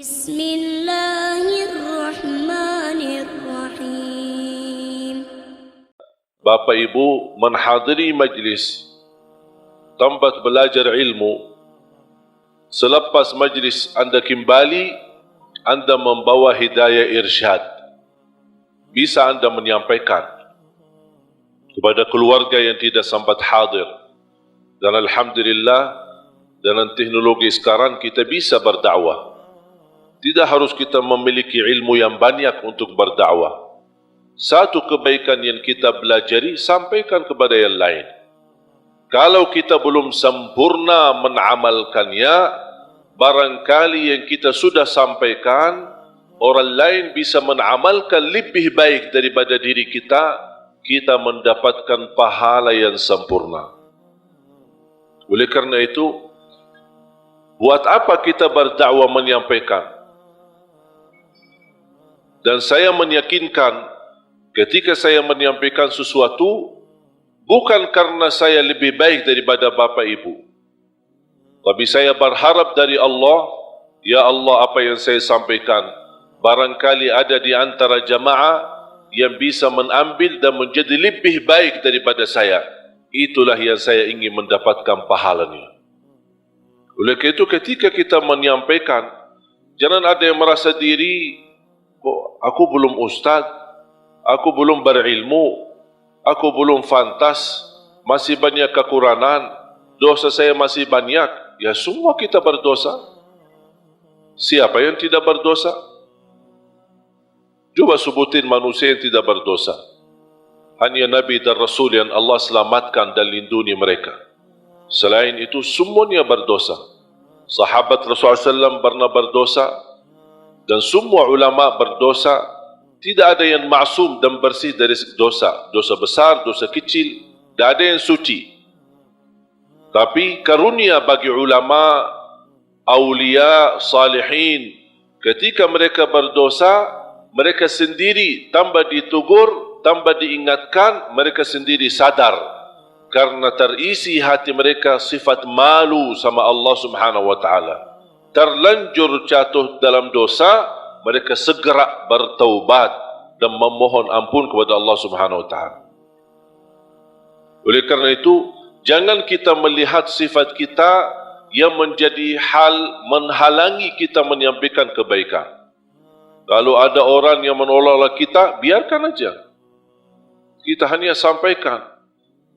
Bismillahirrahmanirrahim. Bapak Ibu menghadiri majlis tempat belajar ilmu. Selepas majlis anda kembali, anda membawa hidayah irsyad. Bisa anda menyampaikan kepada keluarga yang tidak sempat hadir. Dan alhamdulillah, dengan teknologi sekarang kita bisa berdakwah. Tidak harus kita memiliki ilmu yang banyak untuk berdakwah. Satu kebaikan yang kita pelajari, sampaikan kepada yang lain. Kalau kita belum sempurna mengamalkannya, barangkali yang kita sudah sampaikan, orang lain bisa mengamalkan lebih baik daripada diri kita, kita mendapatkan pahala yang sempurna. Oleh karena itu, buat apa kita berdakwah menyampaikan? Dan saya meyakinkan, ketika saya menyampaikan sesuatu, bukan karena saya lebih baik daripada Bapak Ibu, tapi saya berharap dari Allah, ya Allah, apa yang saya sampaikan, barangkali ada di antara jamaah yang bisa mengambil dan menjadi lebih baik daripada saya. Itulah yang saya ingin mendapatkan pahalanya. Oleh karena itu, ketika kita menyampaikan, jangan ada yang merasa diri, aku belum ustaz, aku belum berilmu, aku belum fantas, masih banyak kekurangan, dosa saya masih banyak. Ya, semua kita berdosa. Siapa yang tidak berdosa? Coba sebutin manusia yang tidak berdosa. Hanya Nabi dan Rasul yang Allah selamatkan dan lindungi mereka. Selain itu, semuanya berdosa. Sahabat Rasulullah SAW pernah berdosa, dan semua ulama berdosa. Tidak ada yang maksum dan bersih dari dosa. Dosa besar, dosa kecil, tidak ada yang suci. Tapi karunia bagi ulama, awliya, salihin, ketika mereka berdosa, mereka sendiri tanpa ditegur, tanpa diingatkan, mereka sendiri sadar. Karena terisi hati mereka sifat malu sama Allah Subhanahu wa ta'ala. Terlanjur jatuh dalam dosa, mereka segera bertaubat dan memohon ampun kepada Allah Subhanahu wa ta'ala. Oleh karena itu, jangan kita melihat sifat kita yang menjadi hal menghalangi kita menyampaikan kebaikan. Kalau ada orang yang menolak kita, biarkan aja. Kita hanya sampaikan.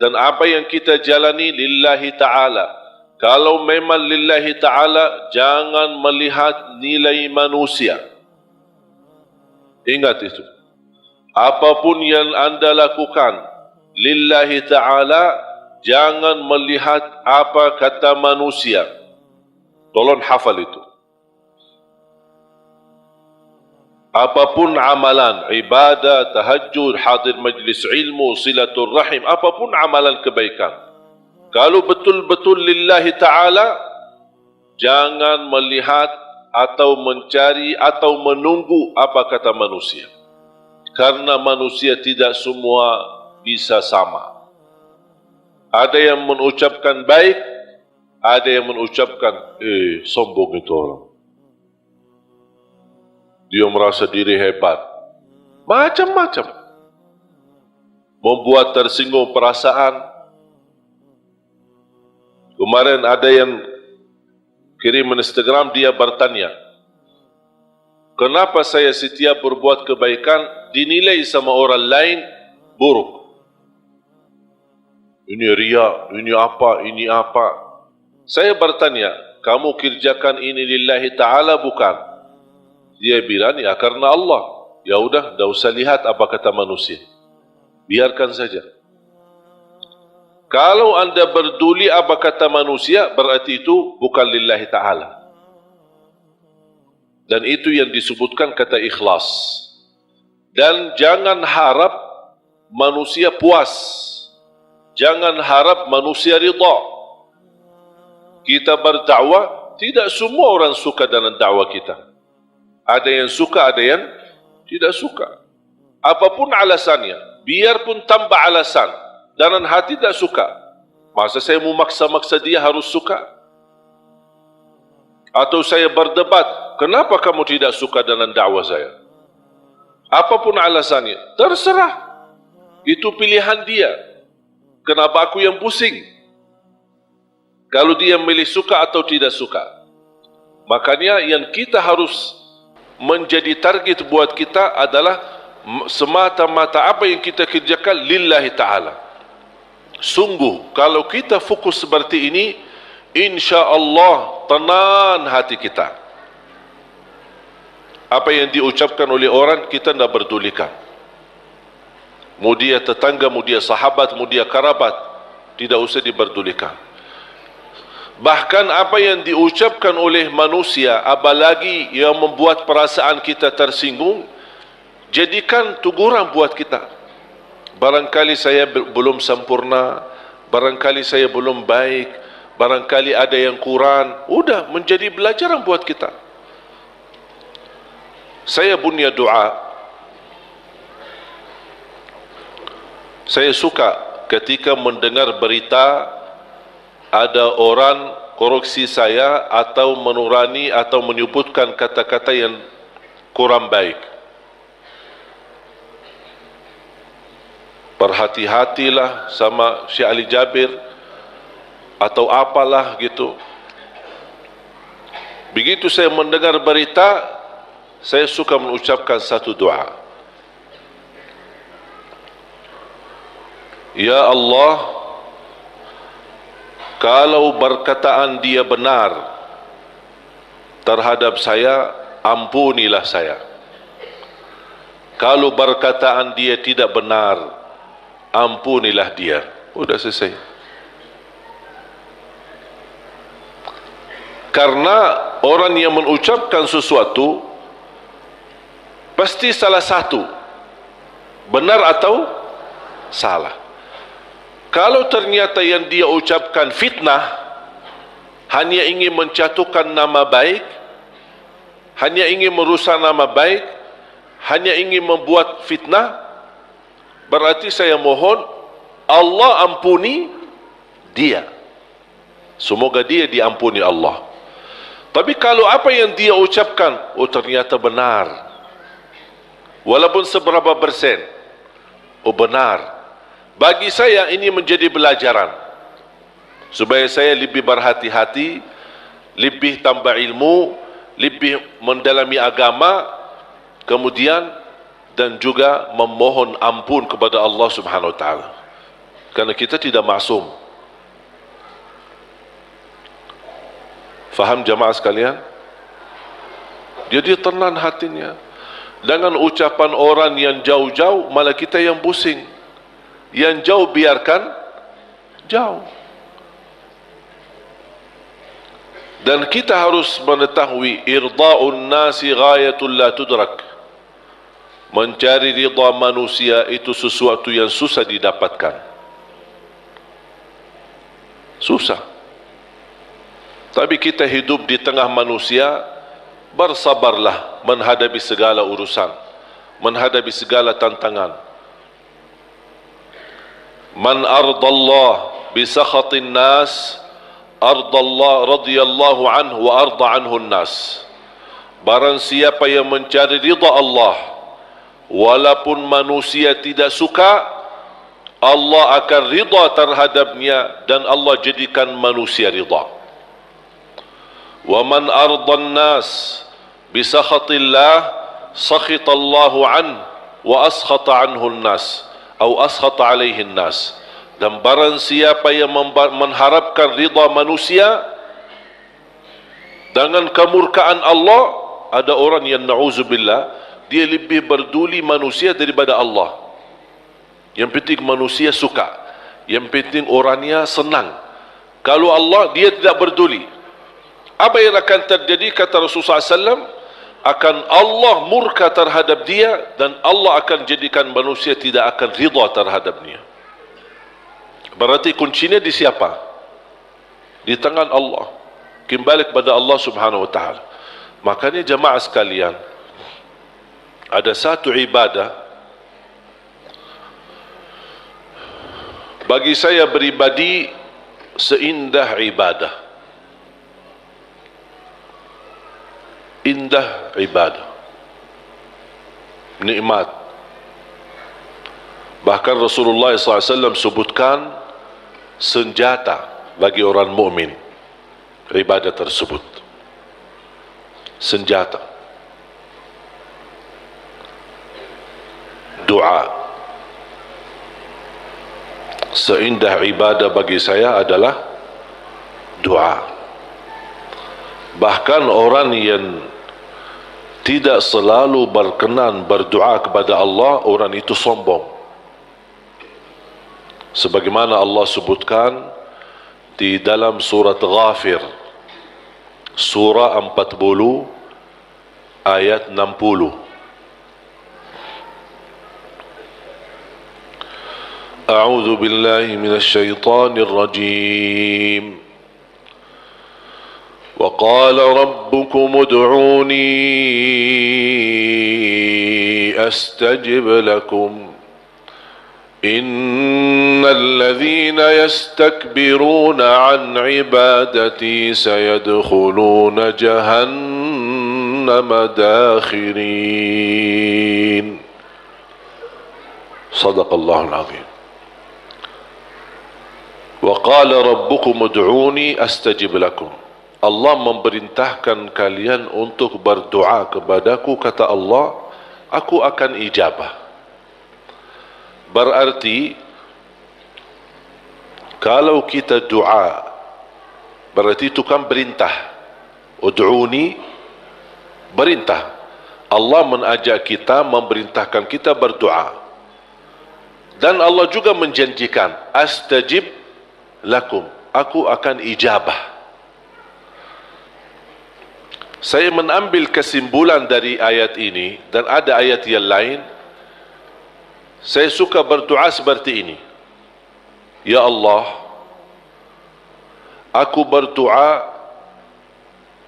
Dan apa yang kita jalani lillahi ta'ala. Kalau memang lillahi ta'ala, jangan melihat nilai manusia. Ingat itu. Apapun yang anda lakukan lillahi ta'ala, jangan melihat apa kata manusia. Tolong hafal itu. Apapun amalan, ibadah, tahajud, hadir majlis ilmu, silatul rahim, apapun amalan kebaikan, kalau betul-betul lillahi ta'ala, jangan melihat atau mencari atau menunggu apa kata manusia. Karena manusia tidak semua bisa sama. Ada yang mengucapkan baik, ada yang mengucapkan, sombong itu orang. Dia merasa diri hebat. Macam-macam. Membuat tersinggung perasaan. Kemarin ada yang kirim Instagram, dia bertanya, kenapa saya setiap berbuat kebaikan dinilai sama orang lain buruk? Ini riya, ini apa. Saya bertanya, kamu kerjakan ini lillahi ta'ala bukan? Dia bilang, ya karena Allah. Ya udah, tidak usah lihat apa kata manusia. Biarkan saja. Kalau anda berduli apa kata manusia, berarti itu bukan lillahi ta'ala. Dan itu yang disebutkan kata ikhlas. Dan jangan harap manusia puas. Jangan harap manusia ridha. Kita berdakwah, tidak semua orang suka dengan dakwah kita. Ada yang suka, ada yang tidak suka. Apapun alasannya, biarpun tanpa alasan, dalam hati tidak suka. Masa saya mau maksa-maksa dia harus suka? atau saya berdebat, kenapa kamu tidak suka dengan dakwah saya? Apapun alasannya, terserah. Itu pilihan dia. Kenapa aku yang pusing? Kalau dia milih suka atau tidak suka. Makanya yang kita harus menjadi target buat kita adalah semata-mata apa yang kita kerjakan lillahi ta'ala. Sungguh, kalau kita fokus seperti ini, insya-Allah tenang hati kita. Apa yang diucapkan oleh orang, kita tidak pedulikan. Mau dia tetangga, mau dia sahabat, mau dia kerabat, tidak usah diperdulikan. Bahkan apa yang diucapkan oleh manusia, apalagi yang membuat perasaan kita tersinggung, jadikan teguran buat kita. Barangkali saya belum sempurna, barangkali saya belum baik, barangkali ada yang kurang. Udah menjadi pelajaran buat kita. Saya punya doa. Saya suka ketika mendengar berita ada orang koreksi saya atau menurani atau menyebutkan kata-kata yang kurang baik. Berhati-hatilah sama Syekh Ali Jabir atau apalah gitu. Begitu saya mendengar berita, saya suka mengucapkan satu doa. Ya Allah, kalau perkataan dia benar terhadap saya, ampunilah saya. Kalau perkataan dia tidak benar, ampunilah dia. Sudah selesai. Karena orang yang mengucapkan sesuatu pasti salah satu, benar atau salah. Kalau ternyata yang dia ucapkan fitnah, hanya ingin menjatuhkan nama baik, hanya ingin merusak nama baik, hanya ingin membuat fitnah, berarti saya mohon Allah ampuni dia. Semoga dia diampuni Allah. Tapi kalau apa yang dia ucapkan, oh ternyata benar, walaupun seberapa persen, oh benar, bagi saya ini menjadi pelajaran supaya saya lebih berhati-hati, lebih tambah ilmu, lebih mendalami agama, kemudian dan juga memohon ampun kepada Allah Subhanahu wa taala. Karena kita tidak maksum. Faham jamaah sekalian? Jadi tenang hatinya. Dengan ucapan orang yang jauh-jauh, malah kita yang pusing. Yang jauh biarkan jauh. Dan kita harus mengetahui irda'un nasi ghayatul la tudrak. Mencari ridha manusia itu sesuatu yang susah didapatkan. Susah. Tapi kita hidup di tengah manusia, bersabarlah menghadapi segala urusan, menghadapi segala tantangan. Man ardallah bisakhatin nas, ardallah radiyallahu anhu wa arda anhu nas. Barang siapa yang mencari ridha Allah, walaupun manusia tidak suka, Allah akan ridha terhadapnya dan Allah jadikan manusia ridha. Wa man ardan nas bisakhatillah, sakhitallahu an wa askhata anhu nas atau askhata alaihi nas. Dan barang siapa yang mengharapkan ridha manusia dengan kemurkaan Allah, ada orang yang na'udzubillah, dia lebih peduli manusia daripada Allah. Yang penting manusia suka, yang penting orangnya senang. Kalau Allah, dia tidak peduli. Apa yang akan terjadi, kata Rasulullah SAW, akan Allah murka terhadap dia dan Allah akan jadikan manusia tidak akan ridha terhadapnya. Berarti kuncinya di siapa? Di tangan Allah. Kembali kepada Allah Subhanahu wa taala. Makanya jemaah sekalian, ada satu ibadah bagi saya pribadi seindah ibadah. indah ibadah, nikmat. Bahkan Rasulullah SAW sebutkan senjata bagi orang mukmin ibadah tersebut. Senjata. Doa. Seindah ibadah bagi saya adalah doa. Bahkan orang yang tidak selalu berkenan berdoa kepada Allah, orang itu sombong. Sebagaimana Allah sebutkan di dalam surat Ghafir, surah 40 ayat 60. A'udzu billahi minasy syaithanir rajim. Wa qala rabbukum ud'uni astajib lakum. إن الذين يستكبرون عن عبادتي سيدخلون جهنم داخرين. صدق الله العظيم. وقال ربكم ادعوني أستجب لكم. Allah memerintahkan kalian untuk berdoa kepadaku, kata Allah, aku akan ijabah. Berarti kalau kita doa, berarti itu kan perintah. Ud'uni, perintah. Allah mengajak kita, memerintahkan kita berdoa. Dan Allah juga menjanjikan, astajib lakum, aku akan ijabah. Saya mengambil kesimpulan dari ayat ini, dan ada ayat yang lain. Saya suka berdoa seperti ini. Ya Allah, aku berdoa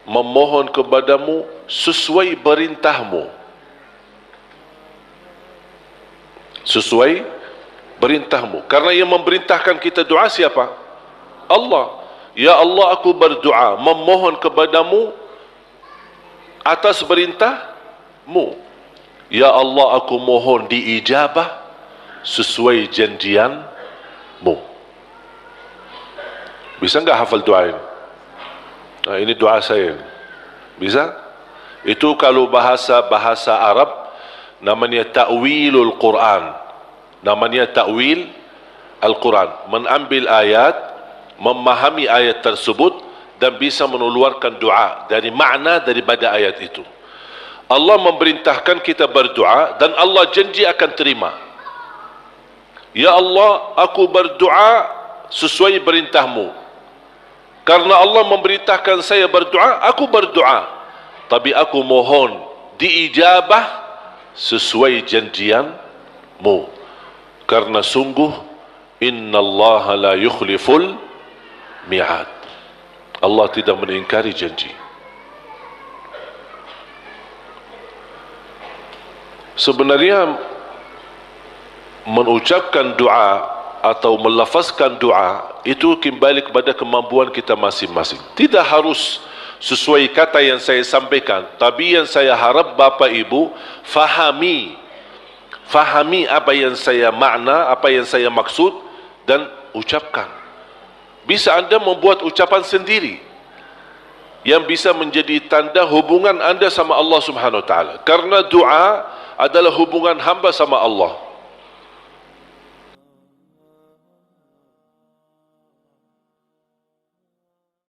memohon kepadamu sesuai perintahmu. Sesuai perintahmu. Karena yang memerintahkan kita doa siapa? Allah. Ya Allah, aku berdoa memohon kepadamu atas perintahmu. Ya Allah, aku mohon diijabah sesuai janjianmu. Bisa enggak hafal doa ini? Nah, ini doa saya. Bisa? Itu kalau bahasa Arab namanya ta'wilul Quran. Namanya ta'wil Al-Quran. Mengambil ayat, memahami ayat tersebut dan bisa mengeluarkan doa dari makna daripada ayat itu. Allah memerintahkan kita berdoa dan Allah janji akan terima. Ya Allah, aku berdoa sesuai perintahmu. Karena Allah memerintahkan saya berdoa, aku berdoa. Tapi aku mohon diijabah sesuai janjianmu. Karena sungguh innallaha la yukhliful mi'ad. Allah tidak mengingkari janji. Sebenarnya mengucapkan doa atau melafazkan doa itu kembali kepada kemampuan kita masing-masing. Tidak harus sesuai kata yang saya sampaikan, tapi yang saya harap Bapak Ibu fahami apa yang saya makna, apa yang saya maksud dan ucapkan. Bisa Anda membuat ucapan sendiri yang bisa menjadi tanda hubungan Anda sama Allah Subhanahu wa taala. Karena doa adalah hubungan hamba sama Allah.